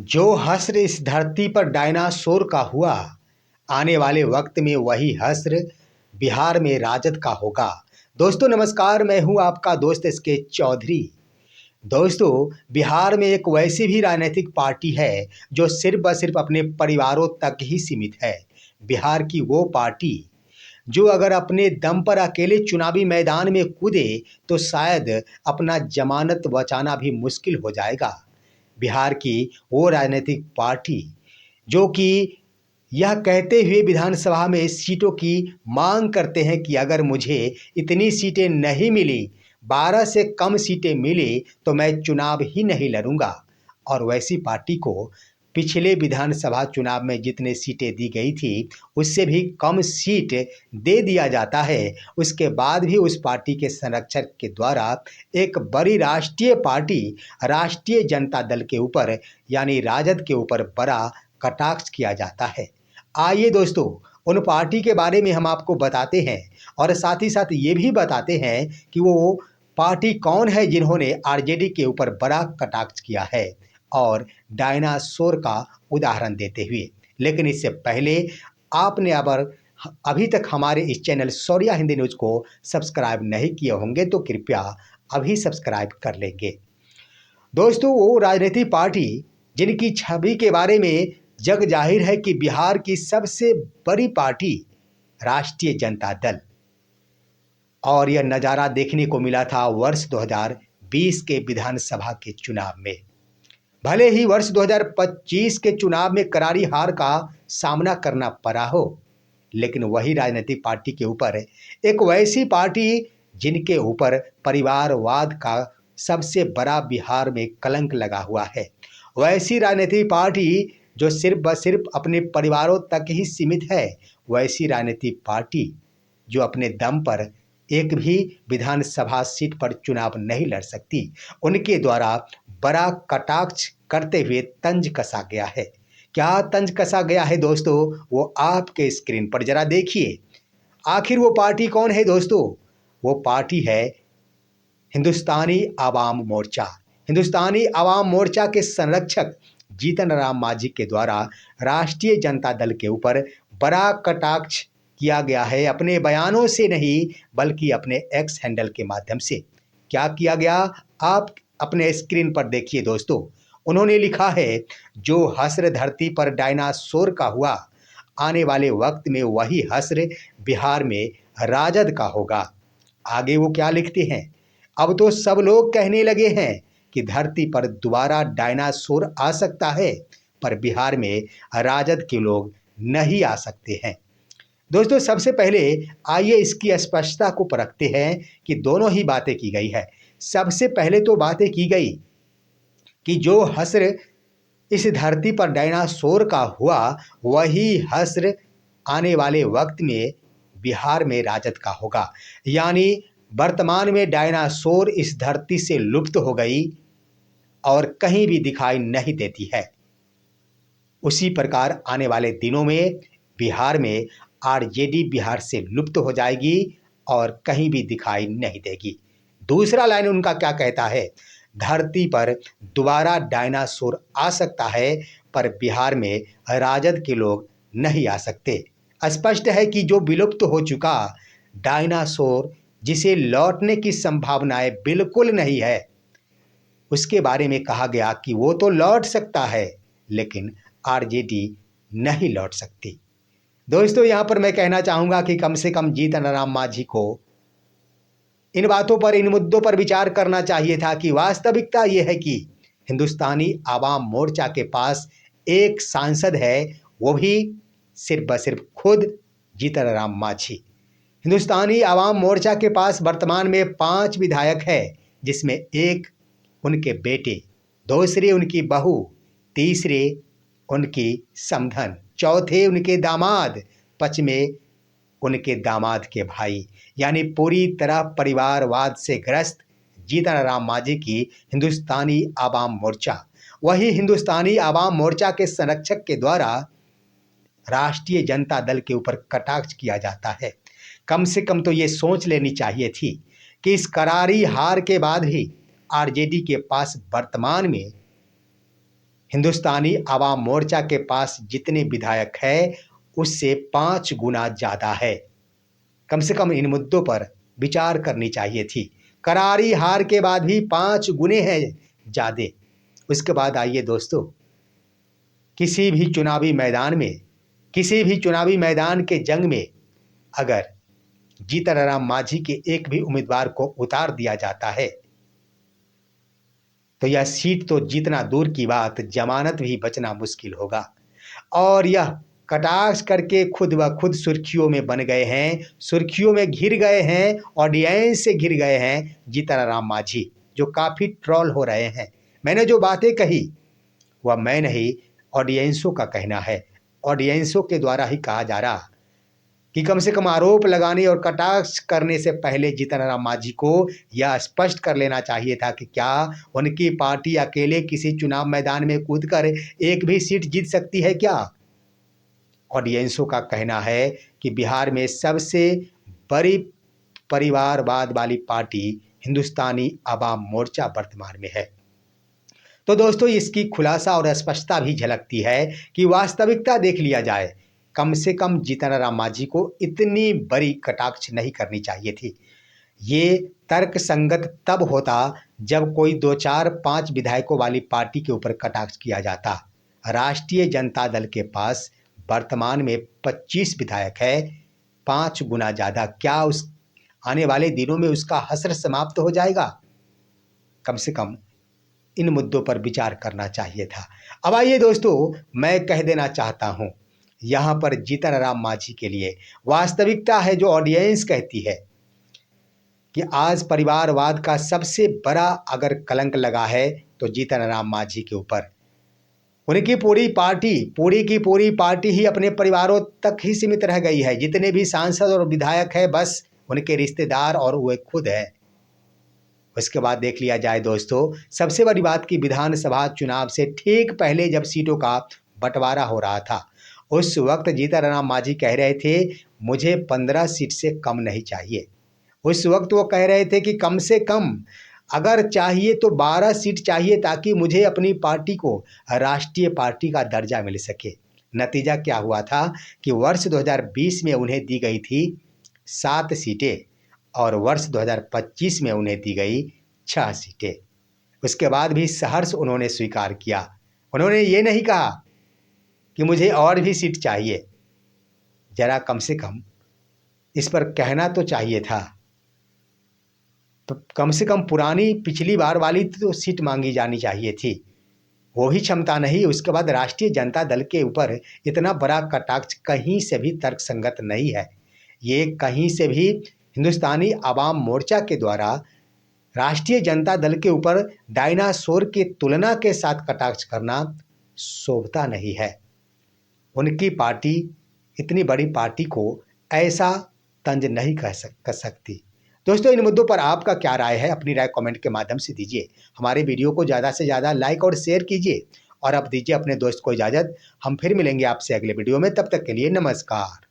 जो हश्र इस धरती पर डायनासोर का हुआ, आने वाले वक्त में वही हश्र बिहार में राजद का होगा। दोस्तों नमस्कार, मैं हूं आपका दोस्त एसके चौधरी। दोस्तों, बिहार में एक वैसी भी राजनीतिक पार्टी है जो सिर्फ व सिर्फ अपने परिवारों तक ही सीमित है। बिहार की वो पार्टी जो अगर अपने दम पर अकेले चुनावी मैदान में कूदे तो शायद अपना जमानत बचाना भी मुश्किल हो जाएगा। बिहार की वो राजनीतिक पार्टी जो कि यह कहते हुए विधानसभा में सीटों की मांग करते हैं कि अगर मुझे इतनी सीटें नहीं मिली, 12 से कम सीटें मिली तो मैं चुनाव ही नहीं लड़ूंगा। और वैसी पार्टी को पिछले विधानसभा चुनाव में जितने सीटें दी गई थी उससे भी कम सीट दे दिया जाता है। उसके बाद भी उस पार्टी के संरक्षक के द्वारा एक बड़ी राष्ट्रीय पार्टी राष्ट्रीय जनता दल के ऊपर यानी राजद के ऊपर बड़ा कटाक्ष किया जाता है। आइए दोस्तों, उन पार्टी के बारे में हम आपको बताते हैं और साथ ही साथ ये भी बताते हैं कि वो पार्टी कौन है जिन्होंने आरजेडी के ऊपर बड़ा कटाक्ष किया है और डायनासोर का उदाहरण देते हुए। लेकिन इससे पहले आपने अभी तक हमारे इस चैनल शौर्या हिंदी न्यूज़ को सब्सक्राइब नहीं किए होंगे तो कृपया अभी सब्सक्राइब कर लेंगे। दोस्तों, वो राजनीतिक पार्टी जिनकी छवि के बारे में जग जाहिर है कि बिहार की सबसे बड़ी पार्टी राष्ट्रीय जनता दल, और यह नज़ारा देखने को मिला था वर्ष 2020 के विधानसभा के चुनाव में। भले ही वर्ष 2025 के चुनाव में करारी हार का सामना करना पड़ा हो, लेकिन वही राजनीतिक पार्टी के ऊपर एक वैसी पार्टी जिनके ऊपर परिवारवाद का सबसे बड़ा बिहार में कलंक लगा हुआ है, वैसी राजनीतिक पार्टी जो सिर्फ व सिर्फ अपने परिवारों तक ही सीमित है, वैसी राजनीतिक पार्टी जो अपने दम पर एक भी विधानसभा सीट पर चुनाव नहीं लड़ सकती, उनके द्वारा बड़ा कटाक्ष करते हुए तंज कसा गया है। क्या तंज कसा गया है दोस्तों, वो आपके स्क्रीन पर जरा देखिए। आखिर वो पार्टी कौन है दोस्तों? वो पार्टी है हिंदुस्तानी आवाम मोर्चा। हिंदुस्तानी आवाम मोर्चा के संरक्षक जीतन राम मांझी के द्वारा राष्ट्रीय जनता दल के ऊपर बड़ा कटाक्ष किया गया है, अपने बयानों से नहीं बल्कि अपने एक्स हैंडल के माध्यम से। क्या किया गया, आप अपने स्क्रीन पर देखिए दोस्तों। उन्होंने लिखा है, जो हश्र धरती पर डायनासोर का हुआ, आने वाले वक्त में वही हश्र बिहार में राजद का होगा। आगे वो क्या लिखते हैं, अब तो सब लोग कहने लगे हैं कि धरती पर दोबारा डायनासोर आ सकता है, पर बिहार में राजद के लोग नहीं आ सकते हैं। दोस्तों, सबसे पहले आइए इसकी स्पष्टता को परखते हैं कि दोनों ही बातें की गई है। सबसे पहले तो बातें की गई कि जो हश्र इस धरती पर डायनासोर का हुआ, वही हश्र आने वाले वक्त में बिहार में राजद का होगा। यानी वर्तमान में डायनासोर इस धरती से लुप्त हो गई और कहीं भी दिखाई नहीं देती है। उसी प्रकार आने वाले दिनों में बिहार में आरजेडी बिहार से लुप्त हो जाएगी और कहीं भी दिखाई नहीं देगी। दूसरा लाइन उनका क्या कहता है, धरती पर दोबारा डायनासोर आ सकता है, पर बिहार में राजद के लोग नहीं आ सकते। स्पष्ट है कि जो विलुप्त हो चुका डायनासोर, जिसे लौटने की संभावनाएं बिल्कुल नहीं है, उसके बारे में कहा गया कि वो तो लौट सकता है लेकिन आरजेडी नहीं लौट सकती। दोस्तों, यहाँ पर मैं कहना चाहूँगा कि कम से कम जीतन राम मांझी को इन बातों पर, इन मुद्दों पर विचार करना चाहिए था कि वास्तविकता ये है कि हिंदुस्तानी आवाम मोर्चा के पास एक सांसद है, वो भी सिर्फ व सिर्फ खुद जीतन राम मांझी। हिंदुस्तानी आवाम मोर्चा के पास वर्तमान में 5 विधायक है, जिसमें एक उनके बेटे, दूसरे उनकी बहू, तीसरे उनकी समधन, चौथे उनके दामाद, पांचवें उनके दामाद के भाई। यानी पूरी तरह परिवारवाद से ग्रस्त जीतन राम मांझी की हिंदुस्तानी आवाम मोर्चा, वही हिंदुस्तानी आवाम मोर्चा के संरक्षक के द्वारा राष्ट्रीय जनता दल के ऊपर कटाक्ष किया जाता है। कम से कम तो ये सोच लेनी चाहिए थी कि इस करारी हार के बाद भी आरजेडी के पास वर्तमान में हिंदुस्तानी आवाम मोर्चा के पास जितने विधायक है उससे 5 गुना ज़्यादा है। कम से कम इन मुद्दों पर विचार करनी चाहिए थी। करारी हार के बाद भी 5 गुने हैं ज़्यादा। उसके बाद आइए दोस्तों, किसी भी चुनावी मैदान के जंग में अगर जीतन राम मांझी के एक भी उम्मीदवार को उतार दिया जाता है तो यह सीट तो जीतना दूर की बात, जमानत भी बचना मुश्किल होगा। और यह कटाक्ष करके खुद ब खुद सुर्खियों में बन गए हैं, सुर्खियों में घिर गए हैं, ऑडियंस से घिर गए हैं जीतन राम मांझी, जो काफ़ी ट्रोल हो रहे हैं। मैंने जो बातें कही वह मैं नहीं, ऑडियंसों का कहना है। ऑडियंसों के द्वारा ही कहा जा रहा कि कम से कम आरोप लगाने और कटाक्ष करने से पहले जीतन राम मांझी को यह स्पष्ट कर लेना चाहिए था कि क्या उनकी पार्टी अकेले किसी चुनाव मैदान में कूदकर एक भी सीट जीत सकती है क्या। ऑडियंसों का कहना है कि बिहार में सबसे बड़ी परिवारवाद वाली पार्टी हिंदुस्तानी आवाम मोर्चा वर्तमान में है। तो दोस्तों, इसकी खुलासा और स्पष्टता भी झलकती है कि वास्तविकता देख लिया जाए, कम से कम जीतन राम मांझी को इतनी बड़ी कटाक्ष नहीं करनी चाहिए थी। ये तर्क संगत तब होता जब कोई 2, 4, 5 विधायकों वाली पार्टी के ऊपर कटाक्ष किया जाता। राष्ट्रीय जनता दल के पास वर्तमान में 25 विधायक है, 5 गुना ज़्यादा। क्या उस आने वाले दिनों में उसका हश्र समाप्त हो जाएगा? कम से कम इन मुद्दों पर विचार करना चाहिए था। अब आइए दोस्तों, मैं कह देना चाहता हूं यहाँ पर जीतन राम मांझी के लिए वास्तविकता है जो ऑडियंस कहती है कि आज परिवारवाद का सबसे बड़ा अगर कलंक लगा है तो जीतन राम मांझी के ऊपर। उनकी पूरी की पूरी पार्टी ही अपने परिवारों तक ही सीमित रह गई है। जितने भी सांसद और विधायक है बस उनके रिश्तेदार और वो खुद है। उसके बाद देख लिया जाए दोस्तों, सबसे बड़ी बात कि विधानसभा चुनाव से ठीक पहले जब सीटों का बंटवारा हो रहा था उस वक्त जीतन राम मांझी कह रहे थे मुझे 15 सीट से कम नहीं चाहिए। उस वक्त वो कह रहे थे कि कम से कम अगर चाहिए तो 12 सीट चाहिए ताकि मुझे अपनी पार्टी को राष्ट्रीय पार्टी का दर्जा मिल सके। नतीजा क्या हुआ था कि वर्ष 2020 में उन्हें दी गई थी 7 सीटें और वर्ष 2025 में उन्हें दी गई 6 सीटें। उसके बाद भी सहर्ष उन्होंने स्वीकार किया। उन्होंने ये नहीं कहा कि मुझे और भी सीट चाहिए। जरा कम से कम इस पर कहना तो चाहिए था। तो कम से कम पुरानी पिछली बार वाली तो सीट मांगी जानी चाहिए थी, वो भी क्षमता नहीं। उसके बाद राष्ट्रीय जनता दल के ऊपर इतना बड़ा कटाक्ष कहीं से भी तर्कसंगत नहीं है। ये कहीं से भी हिंदुस्तानी आवाम मोर्चा के द्वारा राष्ट्रीय जनता दल के ऊपर डायनासोर की तुलना के साथ कटाक्ष करना शोभता नहीं है। उनकी पार्टी इतनी बड़ी पार्टी को ऐसा तंज नहीं कर सकती। दोस्तों, इन मुद्दों पर आपका क्या राय है? अपनी राय कमेंट के माध्यम से दीजिए। हमारे वीडियो को ज़्यादा से ज़्यादा लाइक और शेयर कीजिए और अब दीजिए अपने दोस्त को इजाज़त। हम फिर मिलेंगे आपसे अगले वीडियो में। तब तक के लिए नमस्कार।